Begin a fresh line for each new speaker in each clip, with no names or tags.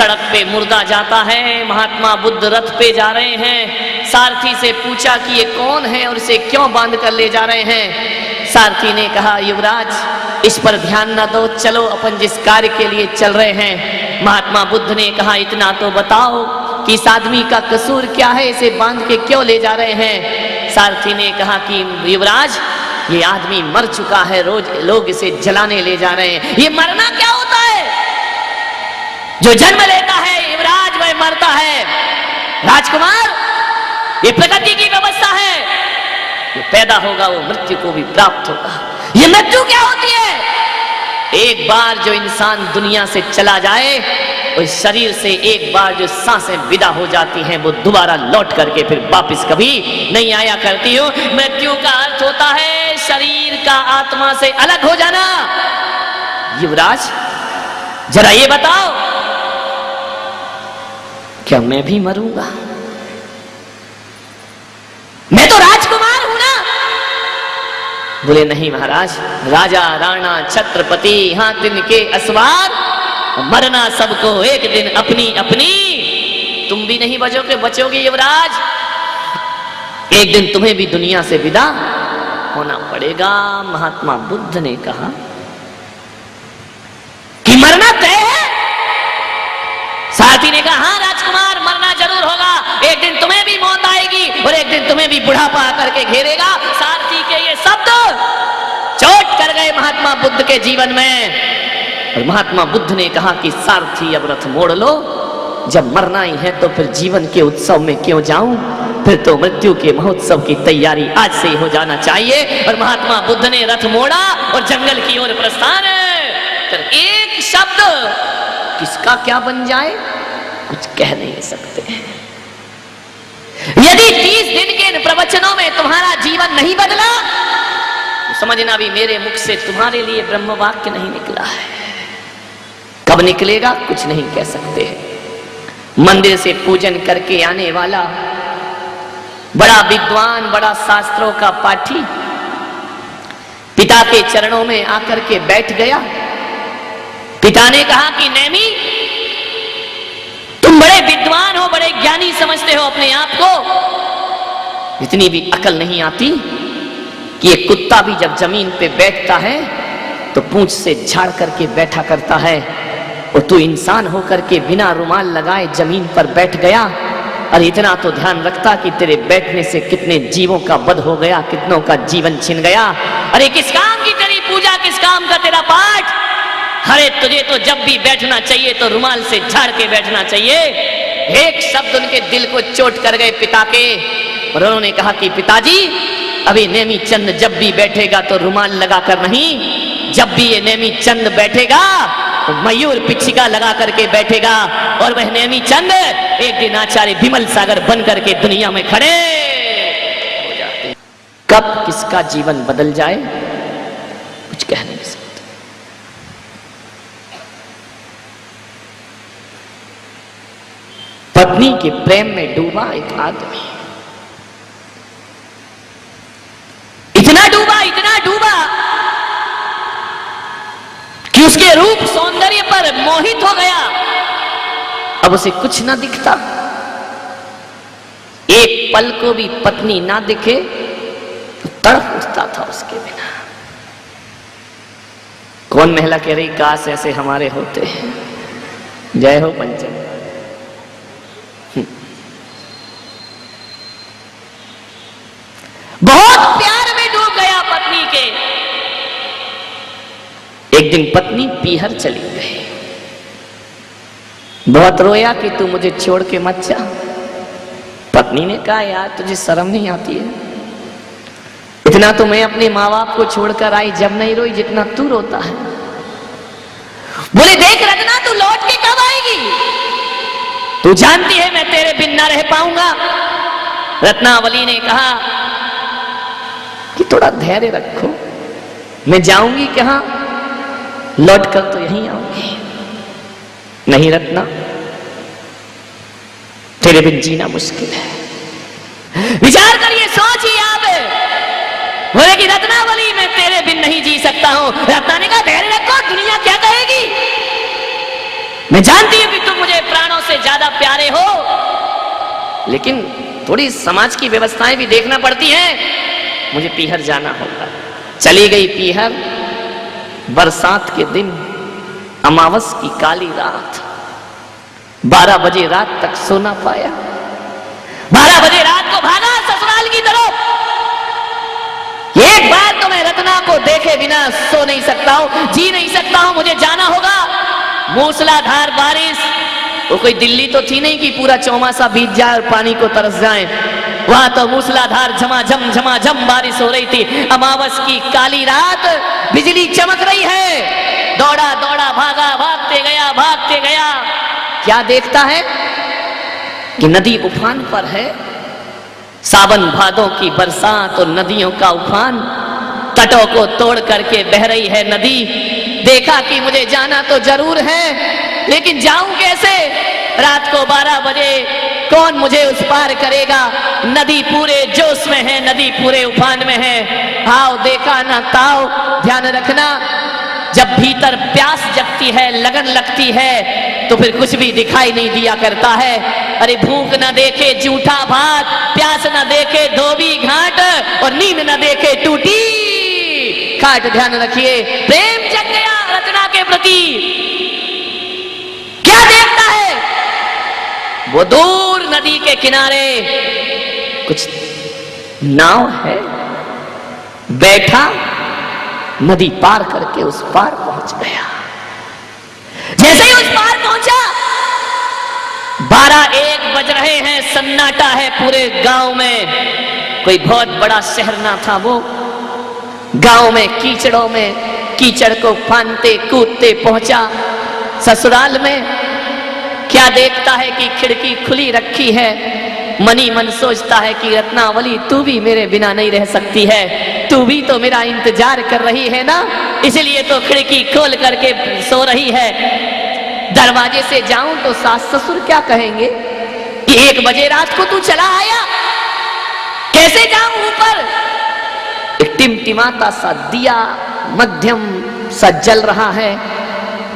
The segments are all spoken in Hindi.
सड़क पे मुर्दा जाता है, महात्मा बुद्ध रथ पे जा रहे हैं। सारथी से पूछा कि ये कौन है और इसे क्यों बांध कर ले जा रहे हैं। सारथी ने कहा, युवराज इस पर ध्यान न दो, चलो अपन जिस कार्य के लिए चल रहे हैं। महात्मा बुद्ध ने कहा, इतना तो बताओ कि इस आदमी का कसूर क्या है, इसे बांध के क्यों ले जा रहे हैं। सारथी ने कहा कि युवराज ये आदमी मर चुका है, रोज लोग इसे जलाने ले जा रहे हैं। ये मरना क्या होता है? जो जन्म लेता है युवराज वह मरता है। राजकुमार ये प्रकृति की व्यवस्था है, जो पैदा होगा वो मृत्यु को भी प्राप्त होगा। ये मृत्यु क्या होती है? एक बार जो इंसान दुनिया से चला जाए, उस शरीर से एक बार जो सांसें विदा हो जाती हैं, वो दोबारा लौट करके फिर वापस कभी नहीं आया करती हो। मृत्यु का अर्थ होता है शरीर का आत्मा से अलग हो जाना। युवराज जरा ये बताओ, क्या मैं भी मरूंगा? मैं तो राजकुमार हूं ना। बोले नहीं महाराज, राजा राणा छत्रपति हातिम के असवार, मरना सबको एक दिन अपनी अपनी। तुम भी नहीं बचोगे युवराज, एक दिन तुम्हें भी दुनिया से विदा होना पड़ेगा। महात्मा बुद्ध ने कहा कि मरना तय है। सारथी ने कहा, हाँ राजकुमार मरना जरूर होगा, एक दिन तुम्हें भी मौत आएगी और एक दिन तुम्हें भी बुढ़ापा आकर के घेरेगा। सारथी के ये शब्द चोट कर गए महात्मा बुद्ध के जीवन में। और महात्मा बुद्ध ने कहा कि सारथी अब रथ मोड़ लो, जब मरना ही है तो फिर जीवन के उत्सव में क्यों जाऊं, फिर तो मृत्यु के महोत्सव की तैयारी आज से ही हो जाना चाहिए। और महात्मा बुद्ध ने रथ मोड़ा और जंगल की ओर प्रस्थान। एक शब्द किसका क्या बन जाए कुछ कह नहीं सकते। यदि 30 दिन के प्रवचनों में तुम्हारा जीवन नहीं बदला तो समझना भी मेरे मुख से तुम्हारे लिए ब्रह्म वाक्य नहीं निकला है। कब निकलेगा कुछ नहीं कह सकते। मंदिर से पूजन करके आने वाला बड़ा विद्वान, बड़ा शास्त्रों का पाठी पिता के चरणों में आकर के बैठ गया। पिता ने कहा कि नेमी तुम बड़े विद्वान हो, बड़े ज्ञानी समझते हो अपने आप को, इतनी भी अकल नहीं आती कि ये कुत्ता भी जब जमीन पे बैठता है तो पूंछ से झाड़ करके बैठा करता है, और तू इंसान होकर के बिना रुमाल लगाए जमीन पर बैठ गया। और इतना तो ध्यान रखता कि तेरे बैठने से कितने जीवों का वध हो गया, कितनों का जीवन छिन गया। अरे किस काम की तेरी पूजा, किस काम का तेरा पाठ? अरे तुझे तो जब भी बैठना चाहिए तो रुमाल से झाड़ के बैठना चाहिए। एक शब्द उनके दिल को चोट कर गए पिता के, और उन्होंने कहा कि पिताजी अभी नेमी चंद जब भी बैठेगा तो रुमाल लगाकर नहीं, जब भी ये नेमी चंद बैठेगा तो मयूर पिच्छिका लगा करके बैठेगा। और वह नेमी चंद एक दिन आचार्य विमल सागर बन करके दुनिया में खड़े हो जाते हैं। कब किसका जीवन बदल जाए कुछ कह नहीं सकते। पत्नी के प्रेम में डूबा एक आदमी, इतना डूबा कि उसके रूप सौंदर्य पर मोहित हो गया। अब उसे कुछ ना दिखता, एक पल को भी पत्नी ना दिखे तो तड़प उठता था उसके बिना। कौन महिला कह रही काश ऐसे हमारे होते हैं। जय हो पंचम। बहुत प्यार में डूब गया पत्नी के। एक दिन पत्नी पीहर चली गई, बहुत रोया कि तू मुझे छोड़ के मत जा। पत्नी ने कहा यार तुझे शर्म नहीं आती है? इतना तो मैं अपने माँ बाप को छोड़कर आई, जब नहीं रोई जितना तू रोता है। बोले देख रत्ना तू लौट के कब आएगी? तू जानती है मैं तेरे बिन ना रह पाऊंगा। रत्नावली ने कहा कि थोड़ा धैर्य रखो, मैं जाऊंगी कहां, लौट कर तो यहीं आऊंगी। नहीं रत्ना, तेरे बिन जीना मुश्किल है। विचार करिए, सोचिए आप। बोले कि रत्नावली मैं तेरे बिन नहीं जी सकता हूं। रत्ना ने कहा धैर्य रखो, दुनिया क्या कहेगी। मैं जानती हूं कि तुम मुझे लेकिन थोड़ी समाज की व्यवस्थाएं भी देखना पड़ती हैं। मुझे पीहर जाना होगा। चली गई पीहर। बरसात के दिन, अमावस की काली रात, 12 बजे रात तक सो ना पाया। 12 बजे रात को भागा ससुराल की तरफ। एक बार तो मैं रत्ना को देखे बिना सो नहीं सकता हूं, जी नहीं सकता हूं, मुझे जाना होगा। मूसलाधार बारिश, वो कोई दिल्ली तो थी नहीं कि पूरा चौमासा बीत जाए और पानी को तरस जाए। वहां तो मूसलाधार झमाझम बारिश हो रही थी। अमावस की काली रात, बिजली चमक रही है। दौड़ा दौड़ा भागा, भागते गया। क्या देखता है कि नदी उफान पर है। सावन भादों की बरसात और नदियों का उफान, तटों को तोड़ करके बह रही है नदी। देखा कि मुझे जाना तो जरूर है, लेकिन जाऊं कैसे? रात को 12 बजे कौन मुझे उस पार करेगा? नदी पूरे जोश में है, नदी पूरे उफान में है। हाव देखा ना ताव। ध्यान रखना, जब भीतर प्यास जगती है, लगन लगती है, तो फिर कुछ भी दिखाई नहीं दिया करता है। अरे भूख न देखे जूठा भात, प्यास न देखे धोबी घाट, और नींद न देखे टूटी खाट। ध्यान रखिए, प्रेम जग गया रचना के प्रति। क्या देखता है? वो दूर नदी के किनारे कुछ नाव है। बैठा, नदी पार करके उस पार पहुंच गया। जैसे ही उस पार पहुंचा, 12-1 बज रहे हैं, सन्नाटा है पूरे गांव में। कोई बहुत बड़ा शहर ना था वो। गांव में कीचड़ों में, कीचड़ को फानते कूदते पहुंचा ससुराल में। क्या देखता है कि खिड़की खुली रखी है। मनी मन सोचता है कि रत्नावली, तू भी मेरे बिना नहीं रह सकती है, तू भी तो मेरा इंतजार कर रही है ना, इसलिए तो खिड़की खोल करके सो रही है। दरवाजे से जाऊं तो सास ससुर क्या कहेंगे कि 1 बजे रात को तू चला आया। कैसे जाऊं ऊपर? एक टिमटिमाता सा दिया मध्यम सा जल रहा है।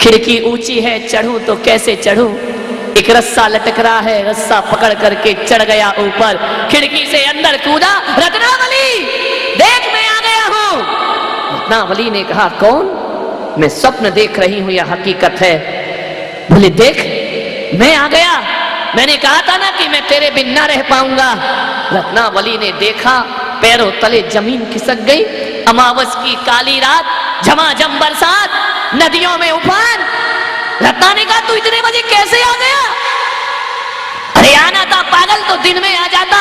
खिड़की ऊंची है, चढ़ूं तो कैसे चढ़ूं? एक रस्सा लटक रहा है, रस्सा पकड़ करके चढ़ गया ऊपर। खिड़की से अंदर कूदा। रत्नावली देख, मैं आ गया हूं। रत्नावली ने कहा, कौन? मैं स्वप्न देख रही हूं या हकीकत है? बोले, देख मैं आ गया, मैंने कहा था ना कि मैं तेरे बिन ना रह पाऊंगा। रत्नावली ने देखा, पैरों तले जमीन खिसक गई। अमावस की काली रात, झमाझम बरसात, नदियों में उफान। रत्ना ने कहा, तू इतने बजे कैसे आ गया? अरे आना था पागल, तो दिन में आ जाता।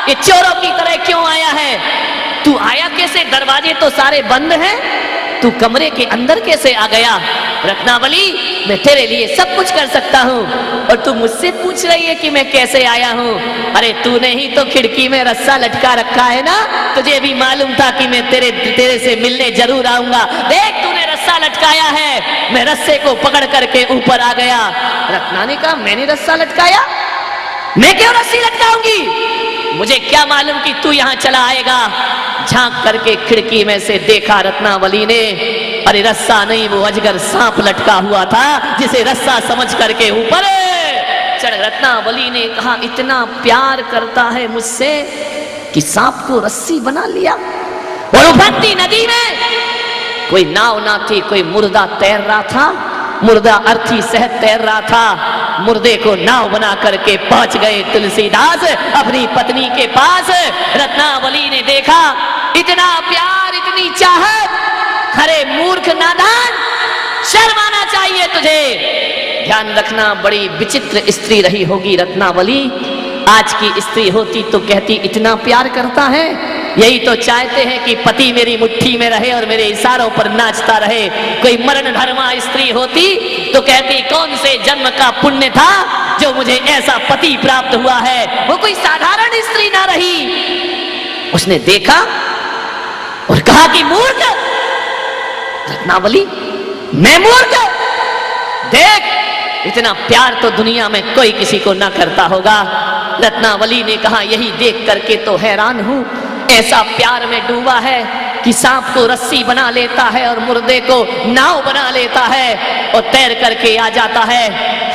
ये चोरों की तरह क्यों आया है? तू आया कैसे? दरवाजे तो सारे बंद हैं, तू कमरे के अंदर कैसे आ गया? रत्नावली, मैं तेरे लिए सब कुछ कर सकता हूँ, और तू मुझसे पूछ रही है कि मैं कैसे आया हूँ? अरे तूने ही तो खिड़की में रस्सा लटका रखा है ना, तुझे भी मालूम था कि मैं तेरे से मिलने जरूर आऊंगा। देख, तूने रस्सा लटकाया है, मैं रस्से को पकड़ करके ऊपर आ गया। रत्ना ने कहा, मैंने रस्सा लटकाया? मैं क्यों रस्सी लटकाऊंगी? मुझे क्या मालूम कि तू यहां चला आएगा। झांक करके खिड़की में से देखा रत्नावली ने, अरे रस्सा नहीं, वो अजगर सांप लटका हुआ था, जिसे रस्सा समझ करके ऊपर चढ़। रत्नावली ने कहा, इतना प्यार करता है मुझसे कि सांप को रस्सी बना लिया। और उफनती नदी में कोई नाव ना थी, कोई मुर्दा तैर रहा था। मुर्दा अर्थी सहत तैर रहा था। मुर्दे को नाव बना करके पहुंच गए तुलसीदास अपनी पत्नी के पास। रत्नावली ने देखा, इतना प्यार, इतनी चाहत, खरे मूर्ख नादान, शर्म आना चाहिए तुझे। ध्यान रखना, बड़ी विचित्र स्त्री रही होगी रत्नावली। आज की स्त्री होती तो कहती, इतना प्यार करता है, यही तो चाहते हैं कि पति मेरी मुट्ठी में रहे और मेरे इशारों पर नाचता रहे। कोई मरण धर्मा स्त्री होती तो कहती, कौन से जन्म का पुण्य था जो मुझे ऐसा पति प्राप्त हुआ है। वो कोई साधारण स्त्री ना रही। उसने देखा और कहा कि मूर्ख। रत्नावली, मैं मूर्ख? देख, इतना प्यार तो दुनिया में कोई किसी को ना करता होगा। रत्नावली ने कहा, यही देख करके तो हैरान हूं, ऐसा प्यार में डूबा है कि सांप को रस्सी बना लेता है और मुर्दे को नाव बना लेता है और तैर करके आ जाता है।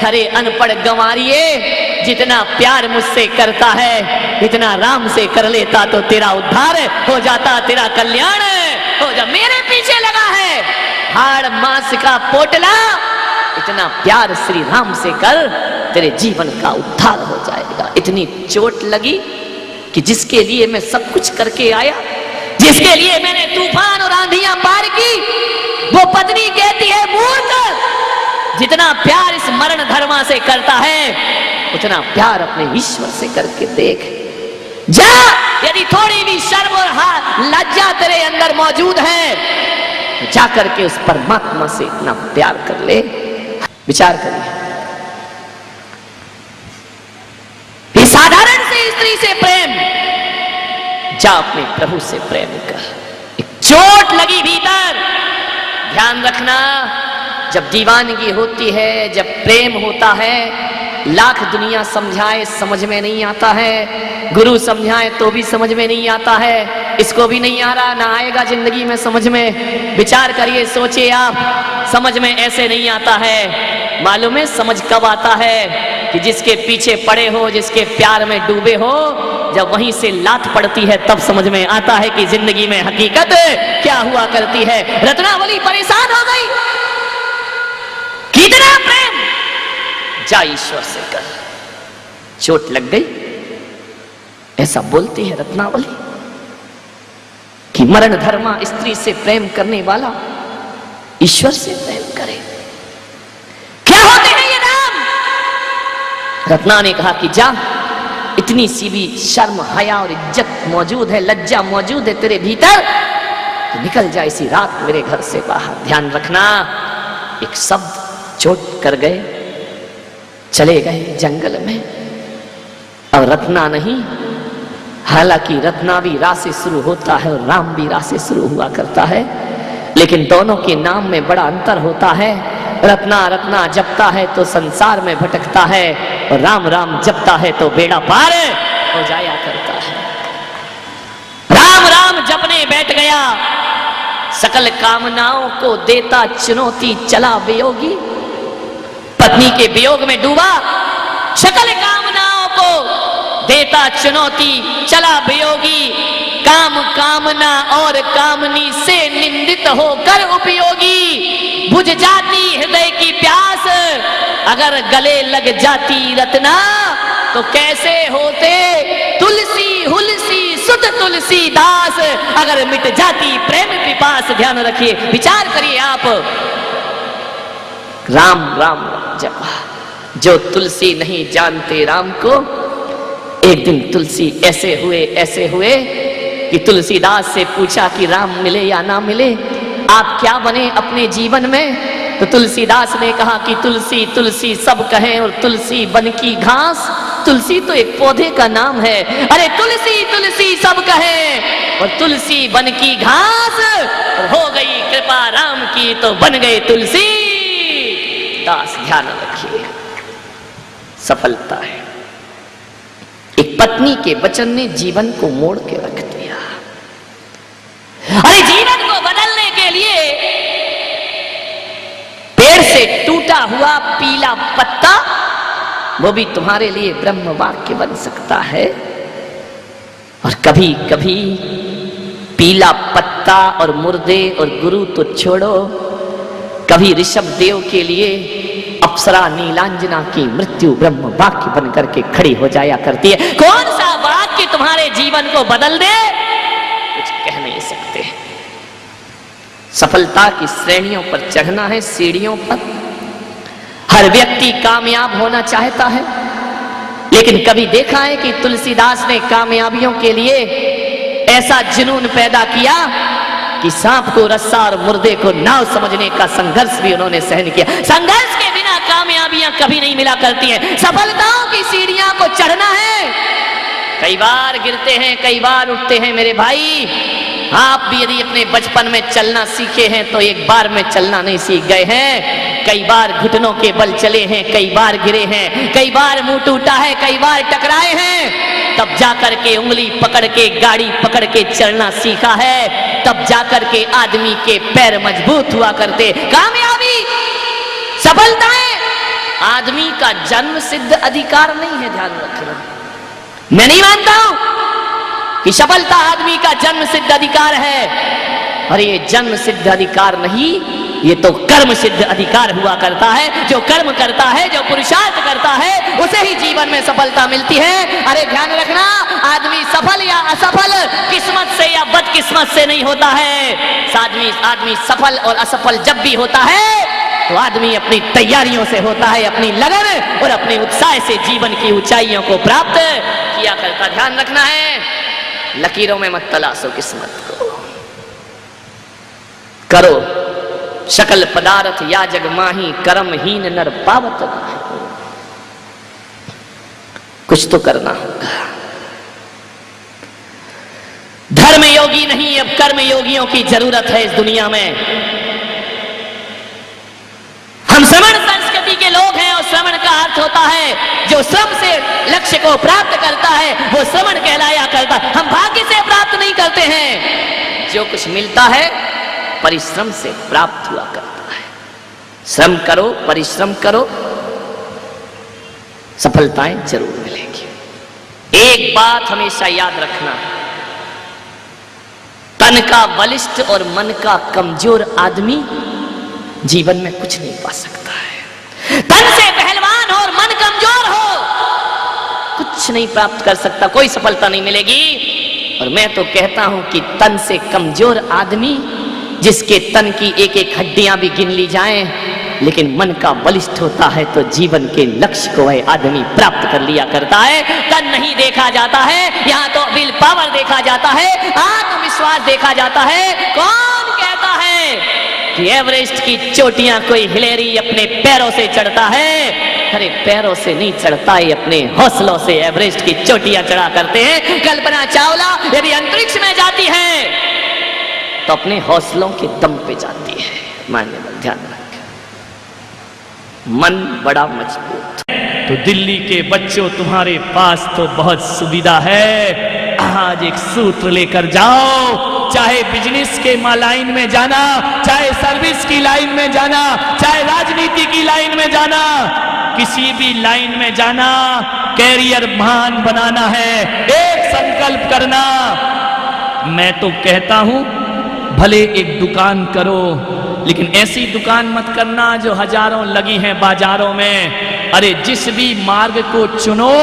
अरे अनपढ़ गंवारिये, जितना प्यार मुझसे करता है इतना राम से कर लेता तो तेरा उद्धार हो जाता, तेरा कल्याण हो जा। मेरे पीछे लगा है हाड़ मांस का पोटला, इतना प्यार श्री राम से कर, तेरे जीवन का उद्धार हो जाएगा। इतनी चोट लगी कि जिसके लिए मैं सब कुछ करके आया, जिसके लिए मैंने तूफान और आंधियां पार की, वो पत्नी कहती है मूर्ख, जितना प्यार इस मरण धर्मा से करता है उतना प्यार अपने ईश्वर से करके देख। जा, यदि थोड़ी भी शर्म और लज्जा तेरे अंदर मौजूद है तो जा करके उस परमात्मा से इतना प्यार कर ले। विचार करिए, इस साधारण से स्त्री से प्रेम, जा अपने प्रभु से प्रेम कर। एक चोट लगी भीतर, ध्यान रखना, जब दीवानगी होती है, जब प्रेम होता है, लाख दुनिया समझाए समझ में नहीं आता है, गुरु समझाए तो भी समझ में नहीं आता है, इसको भी नहीं आ रहा, ना आएगा जिंदगी में समझ में। विचार करिए, सोचिए आप, समझ में ऐसे नहीं आता है। मालूम है समझ कब आता है? कि जिसके पीछे पड़े हो, जिसके प्यार में डूबे हो, जब वहीं से लात पड़ती है तब समझ में आता है कि जिंदगी में हकीकत क्या हुआ करती है। रत्नावली परेशान हो गई, कितना प्रेम, जा ईश्वर से कर। चोट लग गई, ऐसा बोलती है रत्नावली कि मरण धर्मा स्त्री से प्रेम करने वाला ईश्वर से प्रेम करे। क्या होते हैं ये नाम? रत्ना ने कहा कि जा, इतनी सी भी शर्म हया और इज्जत मौजूद है, लज्जा मौजूद है तेरे भीतर, तो निकल जा इसी रात मेरे घर से बाहर। ध्यान रखना, एक शब्द चोट कर गए, चले गए जंगल में। और रत्ना नहीं, हालांकि रत्ना भी रा से शुरू होता है और राम भी रा से शुरू हुआ करता है, लेकिन दोनों के नाम में बड़ा अंतर होता है। रत्ना रत्ना जपता है तो संसार में भटकता है, और राम राम जपता है तो बेड़ा पार हो जाया करता है। राम राम जपने बैठ गया, सकल कामनाओं को देता चुनौती, चला वियोगी। पत्नी के वियोग में डूबा, सकल कामनाओं को देता चुनौती, चला वियोगी। काम कामना और कामनी से निंदित होकर उपयोगी। बुझ जाती हृदय की प्यास, अगर गले लग जाती रत्ना, तो कैसे होते तुलसी हुलसी सुत तुलसी दास, अगर मिट जाती प्रेम पिपास। ध्यान रखिए, विचार करिए आप, राम राम जपा। जो तुलसी नहीं जानते राम को, एक दिन तुलसी ऐसे हुए कि तुलसीदास से पूछा कि राम मिले या ना मिले, आप क्या बने अपने जीवन में? तो तुलसीदास ने कहा कि तुलसी तुलसी सब कहें और तुलसी बन की घास। तुलसी तो एक पौधे का नाम है। अरे तुलसी तुलसी सब कहें और तुलसी बन की घास, और हो गई कृपा राम की तो बन गए तुलसी दास। ध्यान रखिए, सफलता है। एक पत्नी के वचन ने जीवन को मोड़ के रख दिया। अरे जीवन को बदलने के लिए पेड़ से टूटा हुआ पीला पत्ता, वो भी तुम्हारे लिए ब्रह्म वाक्य बन सकता है। और कभी कभी पीला पत्ता और मुर्दे और गुरु तो छोड़ो, कभी ऋषभ देव के लिए अप्सरा नीलांजना की मृत्यु ब्रह्म वाक्य बन करके खड़ी हो जाया करती है। कौन सा वाक्य तुम्हारे जीवन को बदल दे, कुछ कह नहीं सकते। सफलता की श्रेणियों पर चढ़ना है, सीढ़ियों पर। हर व्यक्ति कामयाब होना चाहता है, लेकिन कभी देखा है कि तुलसीदास ने कामयाबियों के लिए ऐसा जुनून पैदा किया कि सांप को रस्सा और मुर्दे को नाव समझने का संघर्ष भी उन्होंने सहन किया। संघर्ष के बिना कामयाबियां कभी नहीं मिला करती हैं। सफलताओं की सीढ़ियां को चढ़ना है, कई बार गिरते हैं, कई बार उठते हैं। मेरे भाई, आप भी यदि अपने बचपन में चलना सीखे हैं तो एक बार में चलना नहीं सीख गए हैं। कई बार घुटनों के बल चले हैं, कई बार गिरे हैं, कई बार मुंह टूटा है, कई बार टकराए हैं। तब जाकर के उंगली पकड़ के, गाड़ी पकड़ के चलना सीखा है। तब जाकर के आदमी के पैर मजबूत हुआ करते। कामयाबी, सफलताएं आदमी का जन्म सिद्ध अधिकार नहीं है, ध्यान रखना। मैं नहीं मानता हूं कि सफलता आदमी का जन्म सिद्ध अधिकार है, और ये जन्म सिद्ध अधिकार नहीं, ये तो कर्म सिद्ध अधिकार हुआ करता है। जो कर्म करता है, जो पुरुषार्थ करता है, उसे ही जीवन में सफलता मिलती है। अरे ध्यान रखना, आदमी सफल या असफल किस्मत से या बदकिस्मत से नहीं होता है। आदमी सफल और असफल जब भी होता है तो आदमी अपनी तैयारियों से होता है, अपनी लगन और अपने उत्साह से जीवन की ऊंचाइयों को प्राप्त किया करता। ध्यान रखना है, लकीरों में मत तलाशो किस्मत को। करो सकल पदार्थ या जग माही, कर्महीन नर पावत नाहि। कुछ तो करना होगा। धर्म योगी नहीं, अब कर्म योगियों की जरूरत है इस दुनिया में। हम श्रवण संस्कृति के लोग हैं, और श्रवण का अर्थ होता है जो श्रम से लक्ष्य को प्राप्त करता है वो श्रवण कहलाया करता। हम भाग्य से प्राप्त नहीं करते हैं, जो कुछ मिलता है परिश्रम से प्राप्त हुआ करता है। श्रम करो, परिश्रम करो, सफलताएं जरूर मिलेंगी। एक बात हमेशा याद रखना, तन का बलिष्ठ और मन का कमजोर आदमी जीवन में कुछ नहीं पा सकता है। तन से पहलवान हो और मन कमजोर हो, कुछ नहीं प्राप्त कर सकता, कोई सफलता नहीं मिलेगी। और मैं तो कहता हूं कि तन से कमजोर आदमी, जिसके तन की एक एक हड्डियां भी गिन ली जाएं, लेकिन मन का बलिष्ठ होता है, तो जीवन के लक्ष्य को वह आदमी प्राप्त कर लिया करता है। तन नहीं देखा जाता है, यहाँ तो विल पावर देखा जाता है, आत्मविश्वास देखा जाता है। कौन कहता है कि एवरेस्ट की चोटियां कोई हिलेरी अपने पैरों से चढ़ता है? अरे पैरों से नहीं चढ़ता है, अपने हौसलों से एवरेस्ट की चोटियां चढ़ा करते हैं। कल्पना चावला यदि अंतरिक्ष में जाती है तो अपने हौसलों के दम पे जाती है। मानने वाले ध्यान रखें, मन बड़ा मजबूत।
तो दिल्ली के बच्चों, तुम्हारे पास तो बहुत सुविधा है। आज एक सूत्र लेकर जाओ, चाहे बिजनेस के लाइन में जाना, चाहे सर्विस की लाइन में जाना, चाहे राजनीति की लाइन में जाना, किसी भी लाइन में जाना, कैरियर महान बनाना है, एक संकल्प करना। मैं तो कहता हूं भले एक दुकान करो, लेकिन ऐसी दुकान मत करना जो हजारों लगी हैं बाजारों में। अरे जिस भी मार्ग को चुनो,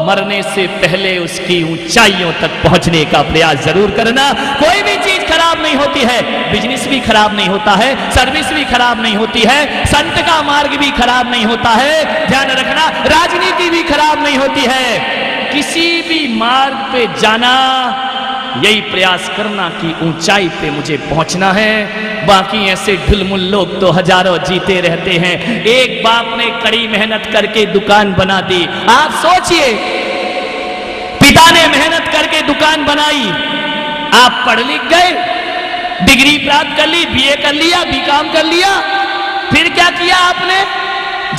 मरने से पहले उसकी ऊंचाइयों तक पहुंचने का प्रयास जरूर करना। कोई भी चीज खराब नहीं होती है, बिजनेस भी खराब नहीं होता है, सर्विस भी खराब नहीं होती है, संत का मार्ग भी खराब नहीं होता है, ध्यान रखना, राजनीति भी खराब नहीं होती है। किसी भी मार्ग पे जाना, यही प्रयास करना कि ऊंचाई पे मुझे पहुंचना है। बाकी ऐसे ढुलमुल लोग तो हजारों जीते रहते हैं। एक बाप ने कड़ी मेहनत करके दुकान बना दी। आप सोचिए, पिता ने मेहनत करके दुकान बनाई, आप पढ़ लिख गए, डिग्री प्राप्त कर ली, बीए कर लिया, बीकॉम कर लिया, फिर क्या किया आपने?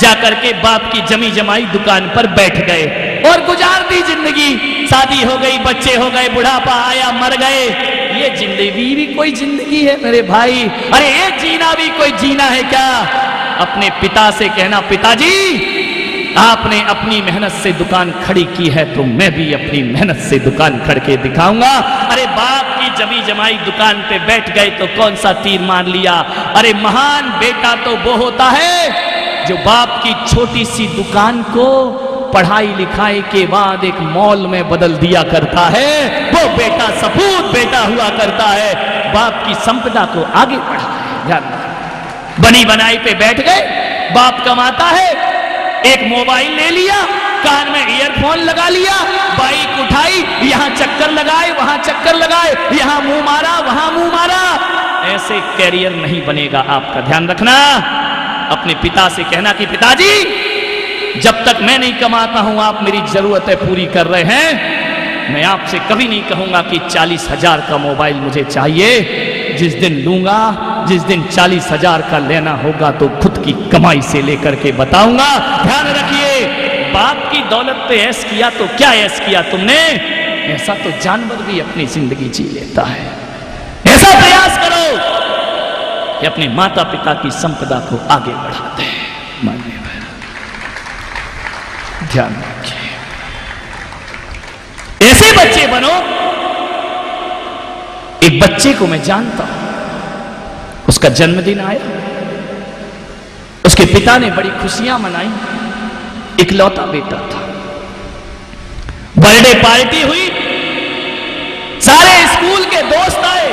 जाकर के बाप की जमी जमाई दुकान पर बैठ गए और गुजार दी जिंदगी। शादी हो गई, बच्चे हो गए, बुढ़ापा आया, मर गए। ये जिंदगी भी कोई जिंदगी है मेरे भाई? अरे ये जीना भी कोई जीना है क्या? अपने पिता से कहना, पिताजी आपने अपनी मेहनत से दुकान खड़ी की है, तो मैं भी अपनी मेहनत से दुकान खड़ के दिखाऊंगा। अरे बाप की जमी जमाई दुकान पे बैठ गए तो कौन सा तीर मार लिया? अरे महान बेटा तो वो होता है जो बाप की छोटी सी दुकान को पढ़ाई लिखाई के बाद एक मॉल में बदल दिया करता है। वो बेटा सपूत बेटा हुआ करता है, बाप की संपदा को आगे बढ़ाता है। बनी बनाई पे बैठ गए, बाप कमाता है, एक मोबाइल ले लिया, कान में ईयरफोन लगा लिया, बाइक उठाई, यहां चक्कर लगाए, वहां चक्कर लगाए, यहां मुंह मारा, वहां मुंह मारा। ऐसे कैरियर नहीं बनेगा आपका, ध्यान रखना। अपने पिता से कहना कि पिताजी जब तक मैं नहीं कमाता हूं, आप मेरी जरूरतें पूरी कर रहे हैं, मैं आपसे कभी नहीं कहूंगा कि 40,000 का मोबाइल मुझे चाहिए। जिस दिन लूंगा, जिस दिन 40,000 का लेना होगा तो खुद की कमाई से लेकर के बताऊंगा। ध्यान रखिए, बाप की दौलत पे ऐश किया तो क्या ऐश किया तुमने? ऐसा तो जानवर भी अपनी जिंदगी जी लेता है। ऐसा प्रयास करो कि अपने माता पिता की संपदा को आगे बढ़ाते हैं। मानिए ध्यान रखिए, ऐसे बच्चे बनो। एक बच्चे को मैं जानता हूं, उसका जन्मदिन आया, उसके पिता ने बड़ी खुशियां मनाई, इकलौता बेटा था। बर्थडे पार्टी हुई, सारे स्कूल के दोस्त आए,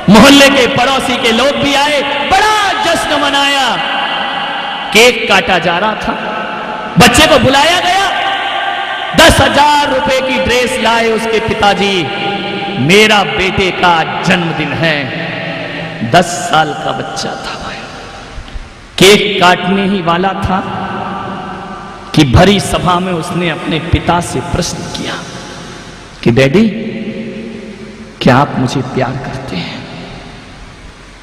मोहल्ले के पड़ोसी के लोग भी आए, बड़ा जश्न मनाया। केक काटा जा रहा था, बच्चे को बुलाया गया, 10,000 रुपए की ड्रेस लाए उसके पिताजी। मेरा बेटे का जन्मदिन है, 10 साल का बच्चा था भाई। केक काटने ही वाला था कि भरी सभा में उसने अपने पिता से प्रश्न किया कि डैडी, क्या आप मुझे प्यार करते हैं?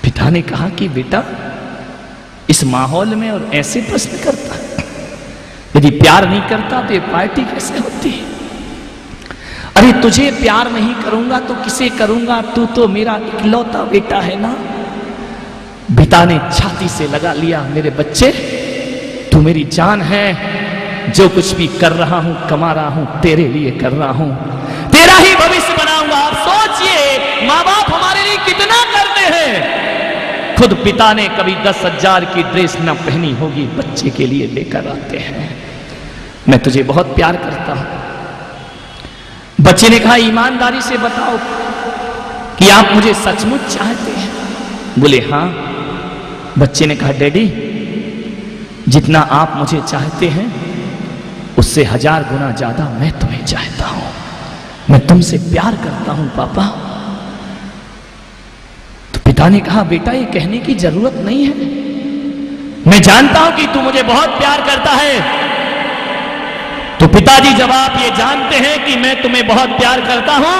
पिता ने कहा कि बेटा, इस माहौल में और ऐसे प्रश्न करता है, यदि प्यार नहीं करता तो ये पार्टी कैसे होती है? अरे तुझे प्यार नहीं करूंगा तो किसे करूंगा, तू तो मेरा इकलौता बेटा है ना। पिता ने छाती से लगा लिया, मेरे बच्चे, तू मेरी जान है, जो कुछ भी कर रहा हूं, कमा रहा हूं, तेरे लिए कर रहा हूं, तेरा ही भविष्य बनाऊंगा। आप सोचिए, माँ बाप हमारे लिए कितना करते हैं। खुद पिता ने कभी 10,000 की ड्रेस न पहनी होगी, बच्चे के लिए लेकर आते हैं। मैं तुझे बहुत प्यार करता हूं। बच्चे ने कहा, ईमानदारी से बताओ कि आप मुझे सचमुच चाहते हैं? बोले हाँ। बच्चे ने कहा, डैडी, जितना आप मुझे चाहते हैं उससे 1000 गुना ज्यादा मैं तुम्हें चाहता हूं, मैं तुमसे प्यार करता हूं पापा। तो पिता ने कहा, बेटा ये कहने की जरूरत नहीं है, मैं जानता हूं कि तू मुझे बहुत प्यार करता है। तो पिताजी, जब आप ये जानते हैं कि मैं तुम्हें बहुत प्यार करता हूं,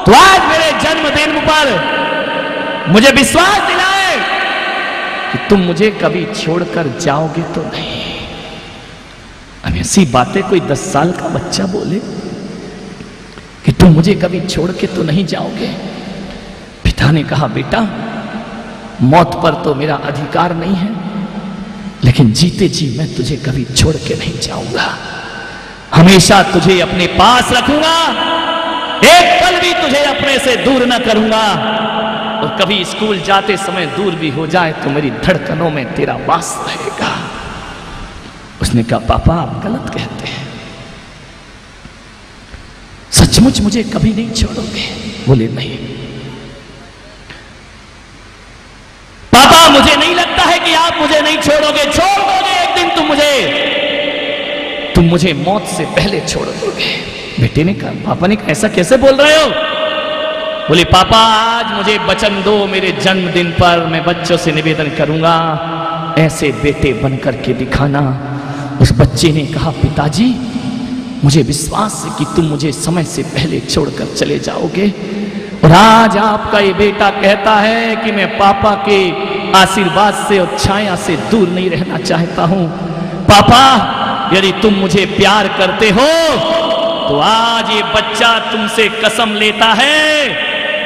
तो आज मेरे जन्मदिन पर मुझे विश्वास दिलाए कि तुम मुझे कभी छोड़कर जाओगे तो नहीं। अब ऐसी बातें कोई 10 साल का बच्चा बोले कि तुम मुझे कभी छोड़ के तो नहीं जाओगे। पिता ने कहा, बेटा, मौत पर तो मेरा अधिकार नहीं है, लेकिन जीते जी मैं तुझे कभी छोड़ के नहीं जाऊंगा, हमेशा तुझे अपने पास रखूंगा, एक पल भी तुझे अपने से दूर न करूंगा, और कभी स्कूल जाते समय दूर भी हो जाए तो मेरी धड़कनों में तेरा वास रहेगा। उसने कहा, पापा आप गलत कहते हैं, सचमुच मुझे कभी नहीं छोड़ोगे? बोले नहीं पापा, मुझे नहीं लगता है कि आप मुझे नहीं छोड़ोगे, छोड़ दोगे एक दिन तुम मुझे मौत से पहले छोड़ दोगे। बेटे ने कहा, पापा ने कहा, ऐसा कैसे बोल रहे हो? बोले, पापा आज मुझे वचन दो, मेरे जन्मदिन पर मैं बच्चों से निवेदन करूंगा, ऐसे बेटे बनकर के दिखाना। उस बच्चे ने कहा, पिताजी मुझे विश्वास है कि तुम मुझे समय से पहले छोड़कर चले जाओगे, और आज आपका ये बेटा कहता है कि मैं पापा के आशीर्वाद से और छाया से दूर नहीं रहना चाहता हूं। पापा यदि तुम मुझे प्यार करते हो तो आज ये बच्चा तुमसे कसम लेता है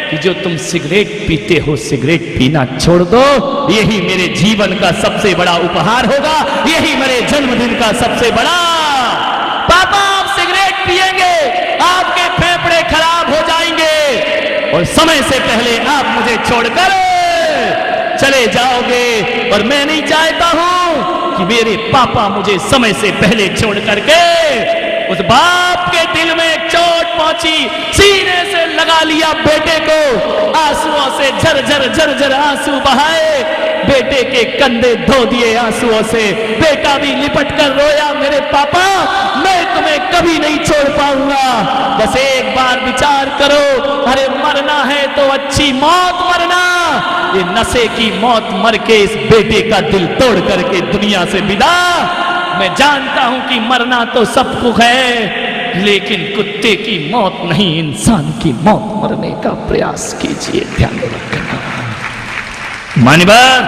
कि जो तुम सिगरेट पीते हो, सिगरेट पीना छोड़ दो, यही मेरे जीवन का सबसे बड़ा उपहार होगा, यही मेरे जन्मदिन का सबसे बड़ा। पापा आप सिगरेट पिएंगे, आपके फेफड़े खराब हो जाएंगे, और समय से पहले आप मुझे छोड़कर चले जाओगे, और मैं नहीं चाहता हूं कि मेरे पापा मुझे समय से पहले छोड़ करके। उस बाप के दिल में चोट पहुंची, सीने से लगा लिया बेटे को, आंसुओं से झरझर झरझर आंसू बहाए, बेटे के कंधे धो दिए आंसुओं से। बेटा भी लिपट कर रोया, मेरे पापा मैं तुम्हें कभी नहीं छोड़ पाऊंगा, बस एक बार विचार करो, अरे मरना है तो अच्छी मौत मरना, ये नशे की मौत मर के इस बेटे का दिल तोड़ करके दुनिया से विदा। मैं जानता हूं कि मरना तो सबको है, लेकिन कुत्ते की मौत नहीं, इंसान की मौत मरने का प्रयास कीजिए, ध्यान रखना। मान्यवर,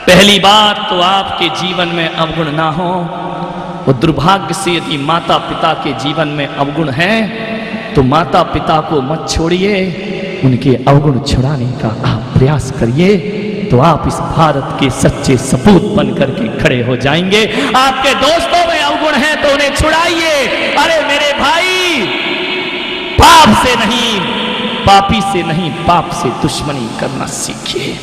पहली बात तो आपके जीवन में अवगुण ना हो, और दुर्भाग्य से यदि माता पिता के जीवन में अवगुण है तो माता पिता को मत छोड़िए, उनके अवगुण छुड़ाने का आप प्रयास करिए। तो आप इस भारत के सच्चे सपूत बन करके खड़े हो जाएंगे। आपके दोस्तों में अवगुण है तो उन्हें छुड़ाइए। अरे मेरे भाई, पाप से नहीं, पापी से नहीं, पाप से दुश्मनी करना सीखिए।